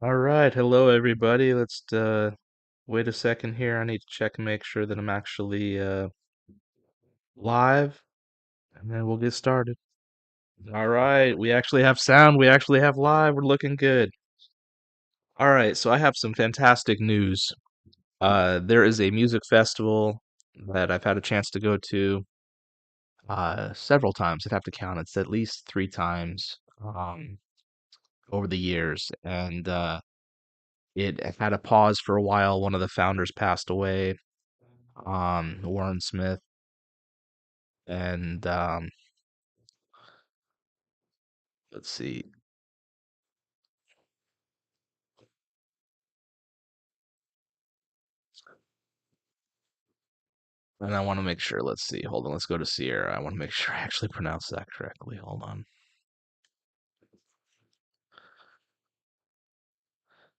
All right, hello everybody. Let's wait a second here. I need to check and make sure that I'm actually live, and then we'll get started. All right, we actually have sound. We actually have live. We're looking good. All right, so I have some fantastic news. There is a music festival that I've had a chance to go to several times. I'd have to count. It's at least three times over the years, and it had a pause for a while. One of the founders passed away, Warren Smith, and let's see. And I want to make sure. Let's see. Hold on. Let's go to Sierra. I want to make sure I actually pronounce that correctly. Hold on.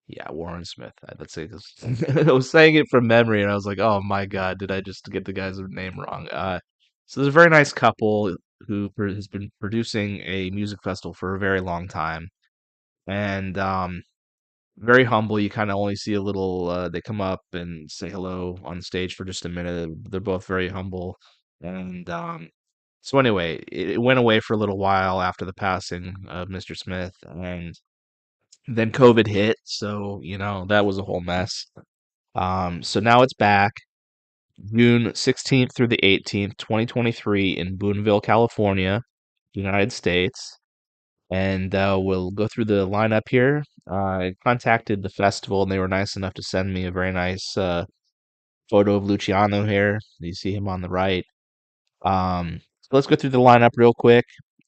Yeah, Warren Smith. Let's say this. I was saying it from memory, and I was like, "Oh my God, did I just get the guy's name wrong?" So there's a very nice couple who has been producing a music festival for a very long time, and very humble. You kind of only see a little. They come up and say hello on stage for just a minute. They're both very humble, and so anyway, it went away for a little while after the passing of Mr. Smith, and then COVID hit. So that was a whole mess. So now it's back, June 16th through the 18th, 2023, in Boonville, California, United States. And we'll go through the lineup here. I contacted the festival, and they were nice enough to send me a very nice photo of Luciano here. You see him on the right. So let's go through the lineup real quick,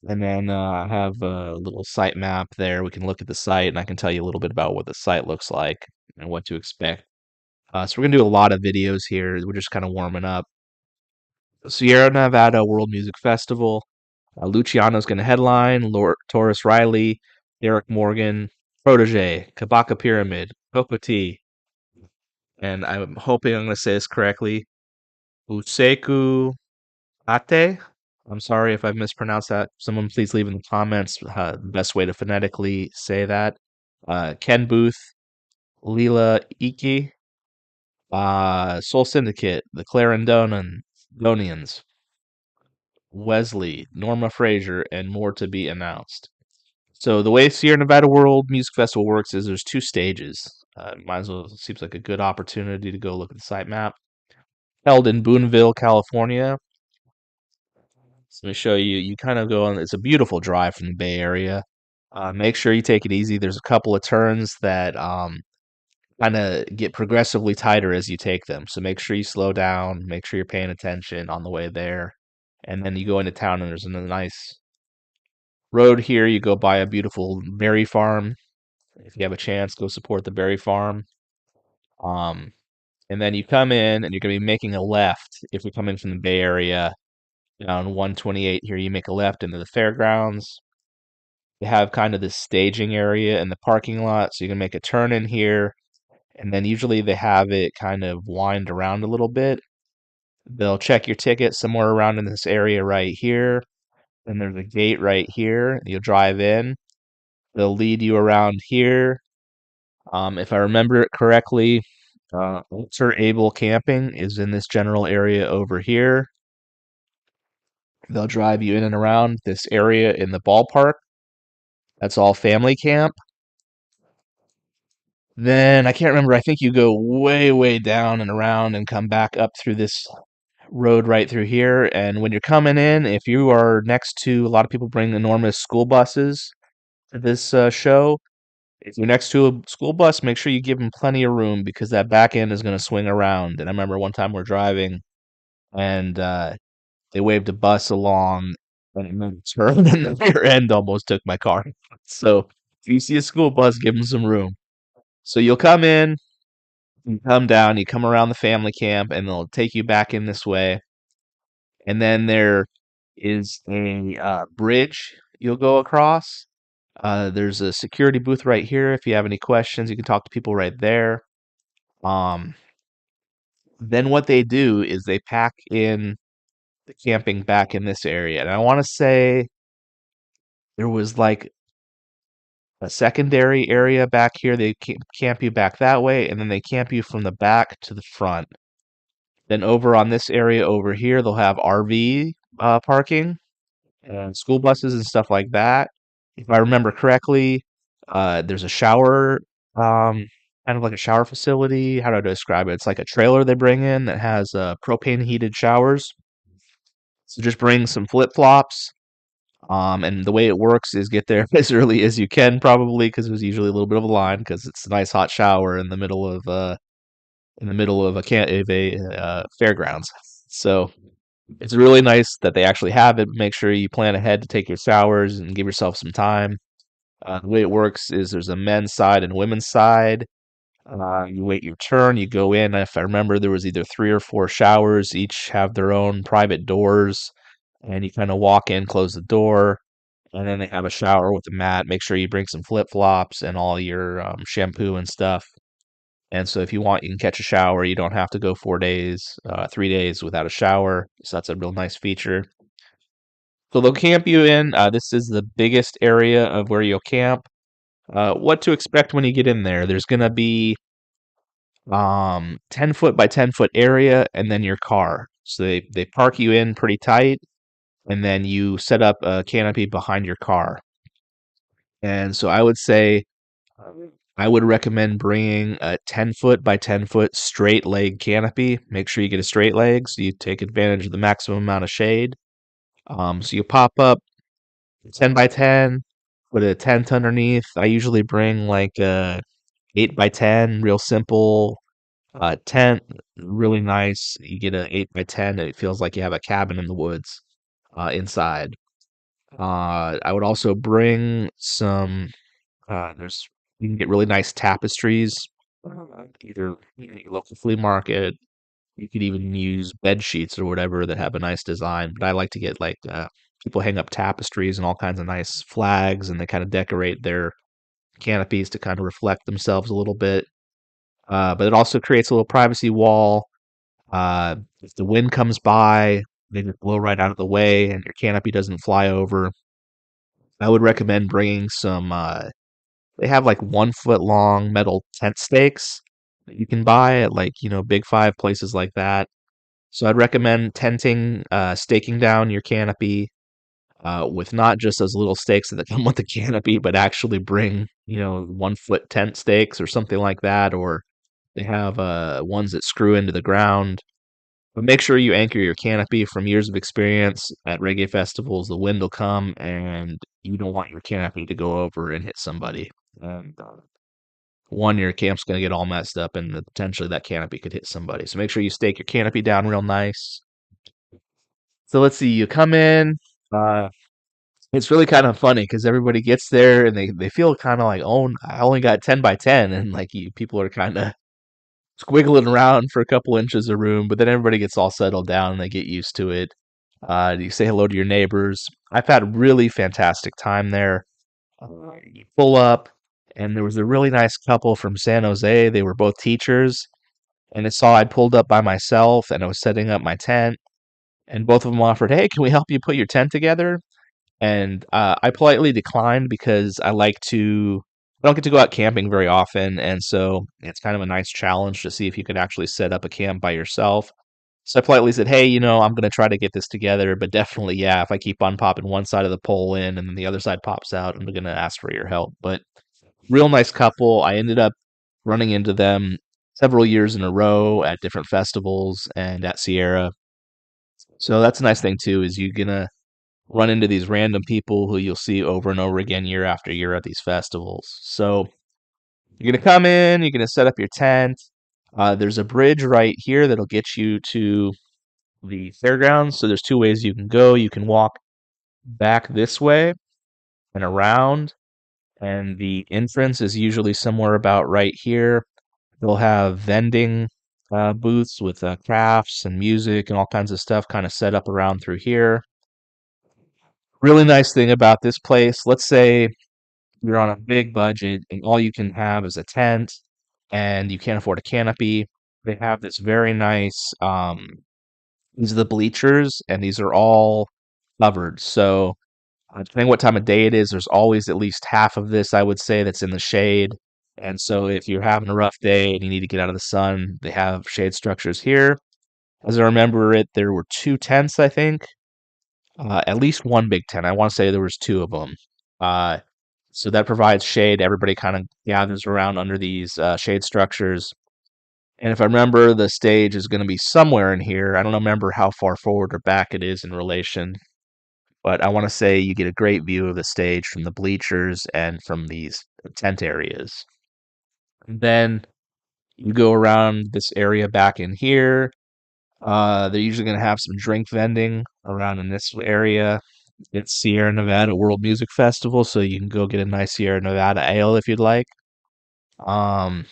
and then I have a little site map there. We can look at the site, and I can tell you a little bit about what the site looks like and what to expect. So we're gonna do a lot of videos here. We're just kind of warming up. Sierra Nevada World Music Festival. Luciano's going to headline. Lord Taurus Riley, Derek Morgan, Protege, Kabaka Pyramid, Kokoti, and I'm hoping I'm going to say this correctly. Useku Ate. I'm sorry if I've mispronounced that. Someone please leave in the comments the best way to phonetically say that. Ken Booth, Leela Iki, Soul Syndicate, the Clarendonians, Wesley, Norma Fraser, and more to be announced. So the way Sierra Nevada World Music Festival works is there's two stages. Might as well seems like a good opportunity to go look at the site map. Held in Boonville, California. So let me show you. You kind of go on. It's a beautiful drive from the Bay Area. Make sure you take it easy. There's a couple of turns that kind of get progressively tighter as you take them. So make sure you slow down. Make sure you're paying attention on the way there. And then you go into town, and there's a nice road here. You go by a beautiful berry farm. If you have a chance, go support the berry farm. Um, and then you come in, and you're going to be making a left. If you're coming from the Bay Area down 128 here, you make a left into the fairgrounds. You have kind of this staging area in the parking lot, so you can make a turn in here, and then usually they have it kind of wind around a little bit. They'll check your ticket somewhere around in this area right here. Then there's a gate right here. You'll drive in. They'll lead you around here. If I remember it correctly, Sir Abel Camping is in this general area over here. They'll drive you in and around this area in the ballpark. That's all family camp. Then I can't remember. I think you go way, way down and around and come back up through this road right through here. And when you're coming in, if you are next to, a lot of people bring enormous school buses to this show. If you're next to a school bus, make sure you give them plenty of room because that back end is going to swing around. And I remember one time we're driving, and they waved a bus along, and it made a turn, and the rear end almost took my car. So if you see a school bus, give them some room. So you'll come in, you come down, you come around the family camp, and they'll take you back in this way. And then there is a bridge you'll go across. There's a security booth right here. If you have any questions, you can talk to people right there. Um, then what they do is they pack in the camping back in this area. And I want to say there was like a secondary area back here. They camp you back that way, and then they camp you from the back to the front. Then over on this area over here, they'll have RV parking and school buses and stuff like that. If I remember correctly, there's a shower, um, kind of like a shower facility. How do I describe it? It's like a trailer they bring in that has propane heated showers. So just bring some flip flops. And the way it works is get there as early as you can, probably, because there's usually a little bit of a line because it's a nice hot shower in the middle of a fairgrounds. So it's really nice that they actually have it. Make sure you plan ahead to take your showers and give yourself some time. The way it works is there's a men's side and women's side. You wait your turn, you go in. If I remember, there was either three or four showers, each have their own private doors, and you kind of walk in, close the door, and then they have a shower with a mat. Make sure you bring some flip flops and all your shampoo and stuff. And so if you want, you can catch a shower. You don't have to go 4 days, 3 days without a shower. So that's a real nice feature. So they'll camp you in. This is the biggest area of where you'll camp. What to expect when you get in there? There's gonna be 10 foot by 10 foot area, and then your car. So they park you in pretty tight, and then you set up a canopy behind your car. And so I would say I would recommend bringing a 10 foot by 10 foot straight leg canopy. Make sure you get a straight leg so you take advantage of the maximum amount of shade. So you pop up 10 by 10, put a tent underneath. I usually bring like a 8 by 10, real simple tent, really nice. You get a 8 by 10, and it feels like you have a cabin in the woods inside. I would also bring some. There's You can get really nice tapestries, either your local flea market. You could even use bed sheets or whatever that have a nice design. But I like to get like people hang up tapestries and all kinds of nice flags, and they kind of decorate their canopies to kind of reflect themselves a little bit. But it also creates a little privacy wall. If the wind comes by, they just blow right out of the way, and your canopy doesn't fly over. I would recommend bringing some. They have like 1 foot long metal tent stakes that you can buy at like, Big Five places like that. So I'd recommend staking down your canopy with not just those little stakes that come with the canopy, but actually bring, 1 foot tent stakes or something like that. Or they have ones that screw into the ground. But make sure you anchor your canopy. From years of experience at reggae festivals, the wind will come and you don't want your canopy to go over and hit somebody. And one, your camp's going to get all messed up, and potentially that canopy could hit somebody. So make sure you stake your canopy down real nice. So let's see, you come in. Uh, it's really kind of funny because everybody gets there and they feel kind of like, oh, I only got 10 by 10. And like people are kind of squiggling around for a couple inches of room, but then everybody gets all settled down and they get used to it. You say hello to your neighbors. I've had a really fantastic time there. You pull up, and there was a really nice couple from San Jose. They were both teachers, and it saw I'd pulled up by myself and I was setting up my tent, and both of them offered, "Hey, can we help you put your tent together?" And I politely declined because I don't get to go out camping very often, and so it's kind of a nice challenge to see if you could actually set up a camp by yourself. So I politely said, "Hey, I'm going to try to get this together, but definitely, yeah, if I keep on popping one side of the pole in and then the other side pops out, I'm going to ask for your help." But real nice couple. I ended up running into them several years in a row at different festivals and at Sierra. So that's a nice thing too, is you're gonna run into these random people who you'll see over and over again year after year at these festivals. So you're gonna come in, you're gonna set up your tent. There's a bridge right here that'll get you to the fairgrounds. So there's two ways you can go. You can walk back this way and around, and the entrance is usually somewhere about right here. They'll have vending booths with crafts and music and all kinds of stuff kind of set up around through here. Really nice thing about this place, let's say you're on a big budget and all you can have is a tent and you can't afford a canopy. They have this very nice, these are the bleachers and these are all covered. So Depending what time of day it is, there's always at least half of this, I would say, that's in the shade. And so if you're having a rough day and you need to get out of the sun, they have shade structures here. As I remember it, there were two tents, I think. At least one big tent. I want to say there was two of them. Uh, so that provides shade. Everybody kind of gathers around under these shade structures. And if I remember, the stage is going to be somewhere in here. I don't remember how far forward or back it is in relation, but I want to say you get a great view of the stage from the bleachers and from these tent areas. And then you go around this area back in here. They're usually going to have some drink vending around in this area. It's Sierra Nevada World Music Festival, so you can go get a nice Sierra Nevada ale if you'd like. Um,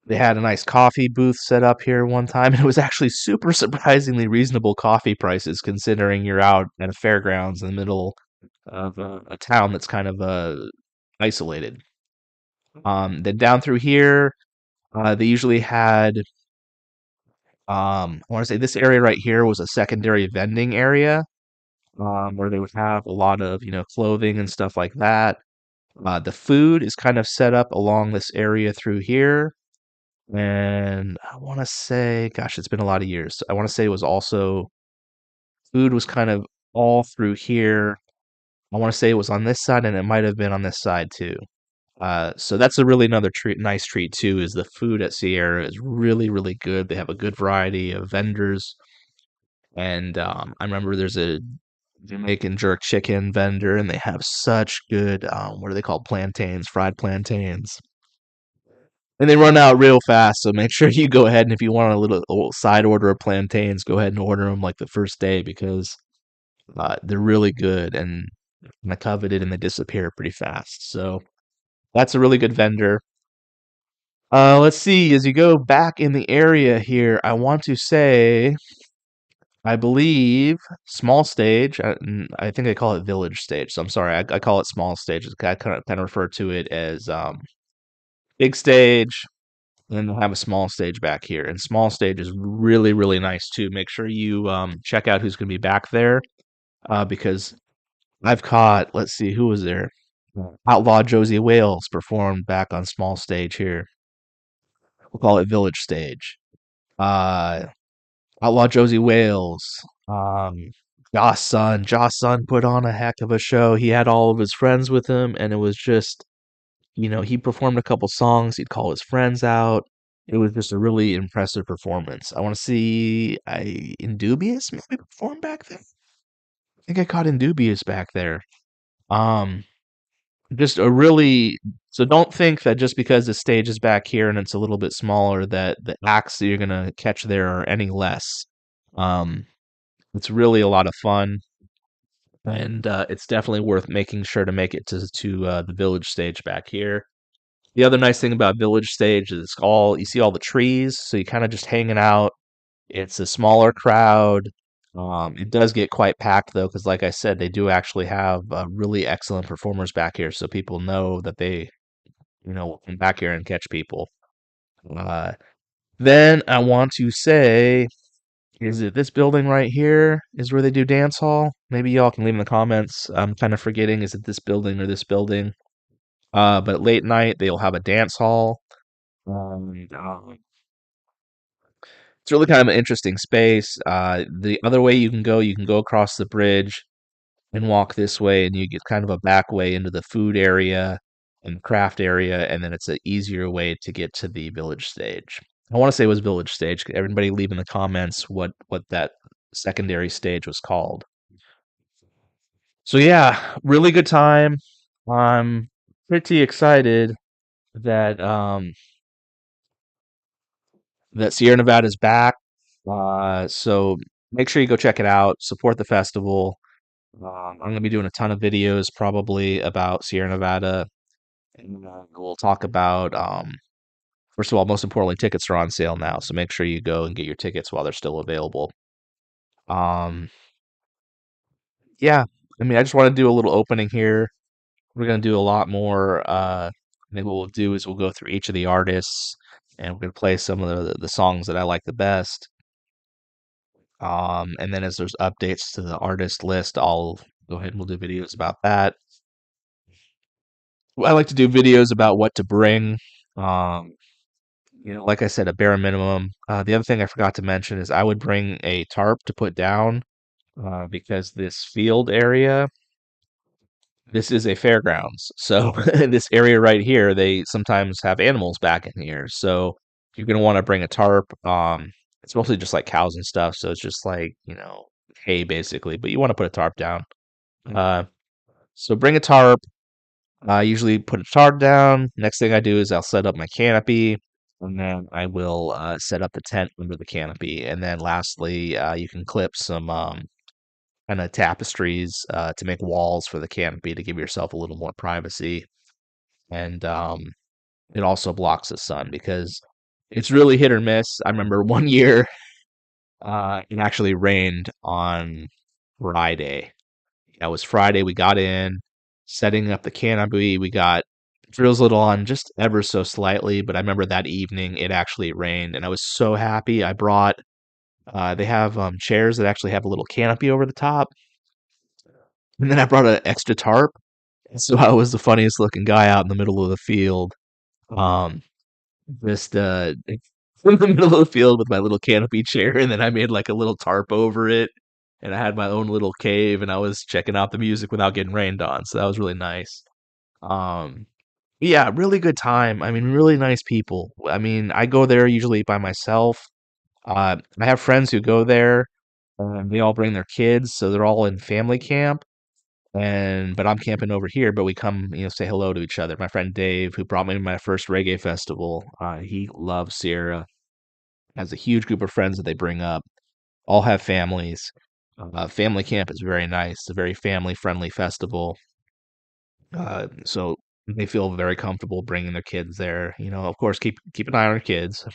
they had a nice coffee booth set up here one time, and it was actually super surprisingly reasonable coffee prices considering you're out at a fairgrounds in the middle of a town that's kind of isolated. Then down through here, they usually had I want to say this area right here was a secondary vending area, where they would have a lot of, clothing and stuff like that. The food is kind of set up along this area through here. And I want to say, gosh, it's been a lot of years. I want to say it was also, food was kind of all through here. I want to say it was on this side and it might have been on this side too. So that's a really another nice treat too, is the food at Sierra is really, really good. They have a good variety of vendors. And I remember there's a Jamaican jerk chicken vendor, and they have such good, what are they called? Plantains, fried plantains. And they run out real fast, so make sure you go ahead and if you want a little side order of plantains, go ahead and order them like the first day because they're really good and kind of coveted and they disappear pretty fast. So that's a really good vendor. Let's see, as you go back in the area here, I want to say I believe small stage. I think they call it village stage. So I'm sorry, I call it small stage. I kind of refer to it as big stage, and then they'll have a small stage back here. And small stage is really really nice too. Make sure you check out who's going to be back there because I've caught. Let's see who was there. Outlaw Josie Wales performed back on small stage here. We'll call it village stage. Uh, Outlaw Josie Wales. Um, Joss Son put on a heck of a show. He had all of his friends with him, and it was just, he performed a couple songs. He'd call his friends out. It was just a really impressive performance. I want to see Indubious maybe perform back there. I think I caught Indubious back there. Um, just a really so don't think that just because the stage is back here and it's a little bit smaller that the acts that you're gonna catch there are any less. Um, It's really a lot of fun, and it's definitely worth making sure to make it to the village stage back here. The other nice thing about village stage is you see all the trees, so you kind of just hanging out. It's a smaller crowd. It does get quite packed though, because like I said, they do actually have really excellent performers back here, so people know that they will come back here and catch people. Uh, then I want to say. Is it this building right here is where they do dance hall? Maybe y'all can leave in the comments. I'm kind of forgetting, is it this building or this building? But late night they'll have a dance hall. It's really kind of an interesting space. The other way you can go across the bridge and walk this way, and you get kind of a back way into the food area and the craft area, and then it's an easier way to get to the village stage. I want to say it was village stage. Everybody leave in the comments what that secondary stage was called. So yeah, really good time. I'm pretty excited that that Sierra Nevada is back. So make sure you go check it out. Support the festival. I'm going to be doing a ton of videos probably about Sierra Nevada. And we'll talk about, first of all, most importantly, tickets are on sale now. So make sure you go and get your tickets while they're still available. Um, yeah, I mean, I just want to do a little opening here. We're going to do a lot more. I think what we'll do is we'll go through each of the artists and we're going to play some of the songs that I like the best. And then as there's updates to the artist list, I'll go ahead and we'll do videos about that. I like to do videos about what to bring. Um, like I said, a bare minimum. The other thing I forgot to mention is I would bring a tarp to put down because this field area, this is a fairgrounds. So this area right here, they sometimes have animals back in here. So you're gonna want to bring a tarp. It's mostly just like cows and stuff, so it's just like hay basically. But you want to put a tarp down. Uh, so bring a tarp. I usually put a tarp down. Next thing I do is I'll set up my canopy, and then I will set up the tent under the canopy. And then lastly, you can clip some kind of tapestries to make walls for the canopy to give yourself a little more privacy. And it also blocks the sun because it's really hit or miss. I remember one year it actually rained on Friday. That was Friday. We got in, setting up the canopy. We got drills lit on just ever so slightly, but I remember that evening it actually rained, and I was so happy. I brought. They have chairs that actually have a little canopy over the top, and then I brought an extra tarp. So I was the funniest looking guy out in the middle of the field. Um, just in the middle of the field with my little canopy chair, and then I made like a little tarp over it, and I had my own little cave, and I was checking out the music without getting rained on. So that was really nice. Um, yeah, really good time. I mean, really nice people. I mean, I go there usually by myself. I have friends who go there, and they all bring their kids, so they're all in family camp. And but I'm camping over here, but we come, say hello to each other. My friend Dave, who brought me to my first reggae festival, he loves Sierra. Has a huge group of friends that they bring up. All have families. Family camp is very nice. It's a very family friendly festival. So they feel very comfortable bringing their kids there. Of course, keep an eye on your kids.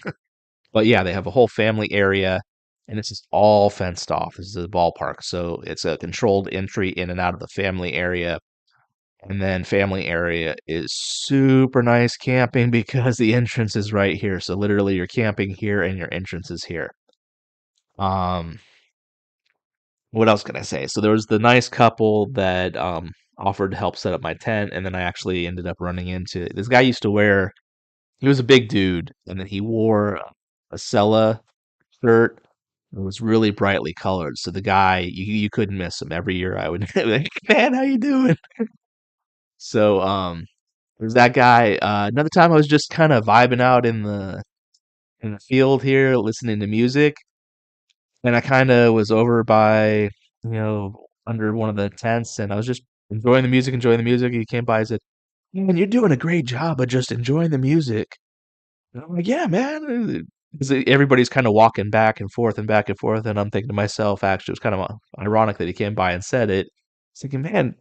But yeah, they have a whole family area, and it's just all fenced off. This is a ballpark, so it's a controlled entry in and out of the family area. And then family area is super nice camping because the entrance is right here. So literally, you're camping here, and your entrance is here. Um, what else can I say? So there was the nice couple that offered to help set up my tent, and then I actually ended up running into this guy. Used to wear He was a big dude, and then he wore a Sella shirt. It was really brightly colored, so the guy you couldn't miss him. Every year I would be like, man, how you doing? So there's that guy. Another time I was just kind of vibing out in the field here, listening to music, and I kind of was over by under one of the tents, and I was just enjoying the music, enjoying the music. He came by and said, "Man, you're doing a great job of just enjoying the music." And I'm like, "Yeah, man." 'Cause everybody's kind of walking back and forth and back and forth, and I'm thinking to myself, actually, it was kind of ironic that he came by and said it. I was thinking, man,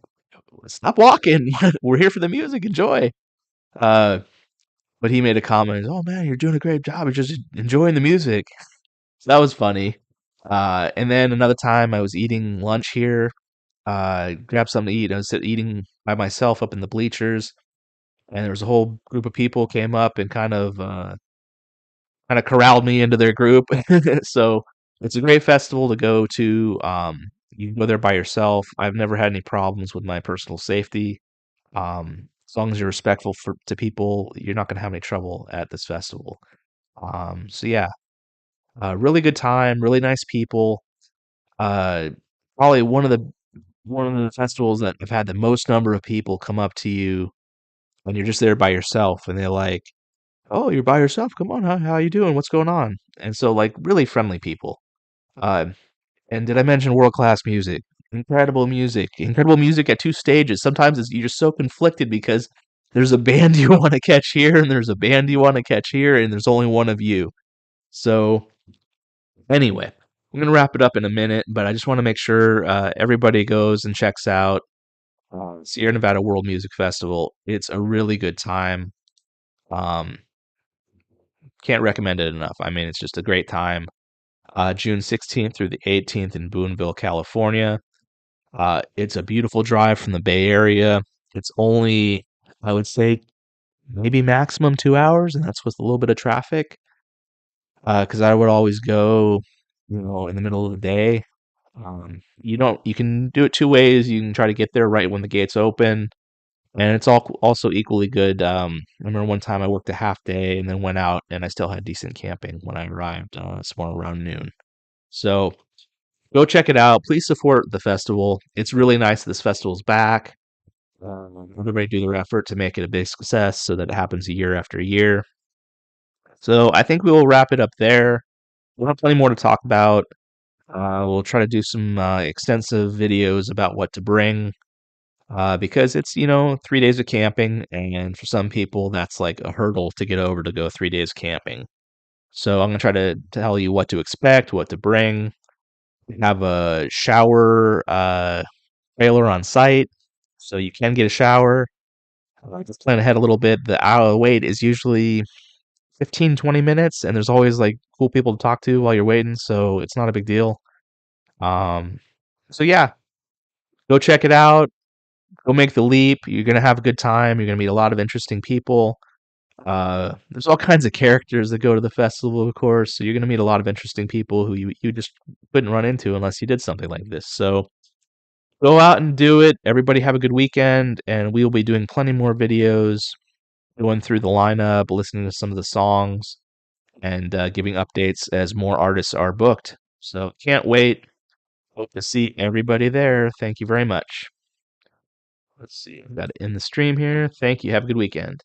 stop walking. We're here for the music. Enjoy. Uh, but he made a comment, "Oh man, you're doing a great job of just enjoying the music." So that was funny. And then another time I was eating lunch here, grabbed something to eat. I was eating by myself up in the bleachers, and there was a whole group of people came up and kind of corralled me into their group. So it's a great festival to go to. You can go there by yourself. I've never had any problems with my personal safety. As long as you're respectful to people, you're not going to have any trouble at this festival. So yeah, really good time, really nice people. Uh, Probably one of the festivals that I've had the most number of people come up to you when you're just there by yourself, and they're like, "Oh, you're by yourself? Come on, how you doing? What's going on?" And so, like, really friendly people. Uh, and did I mention world-class music? Incredible music at two stages. Sometimes you're just so conflicted because there's a band you want to catch here, and there's a band you want to catch here, and there's only one of you. So anyway, I'm gonna wrap it up in a minute, but I just want to make sure everybody goes and checks out Sierra Nevada World Music Festival. It's a really good time. Um, can't recommend it enough. I mean, it's just a great time. June 16th through the 18th in Boonville, California. It's a beautiful drive from the Bay Area. It's only, I would say, maybe maximum 2 hours, and that's with a little bit of traffic. Because I would always go, in the middle of the day. You can do it two ways. You can try to get there right when the gates open, and it's all also equally good. I remember one time I worked a half day and then went out, and I still had decent camping when I arrived, somewhere around noon. So go check it out. Please support the festival. It's really nice that this festival's back. Everybody do their effort to make it a big success so that it happens year after year. So I think we will wrap it up there. We'll have plenty more to talk about. We'll try to do some extensive videos about what to bring because it's, 3 days of camping, and for some people, that's like a hurdle to get over to go 3 days camping. So I'm going to try to tell you what to expect, what to bring. We have a shower trailer on site, so you can get a shower. Just plan ahead a little bit. The hour wait is usually 15-20 minutes, and there's always like cool people to talk to while you're waiting, so it's not a big deal. Um, so yeah, go check it out. Go make the leap. You're gonna have a good time. You're gonna meet a lot of interesting people. There's all kinds of characters that go to the festival, of course. So you're gonna meet a lot of interesting people who you just couldn't run into unless you did something like this. So go out and do it. Everybody have a good weekend, and we will be doing plenty more videos, going through the lineup, listening to some of the songs, and giving updates as more artists are booked. So can't wait. Hope to see everybody there. Thank you very much. Let's see. I've got to end the stream here. Thank you. Have a good weekend.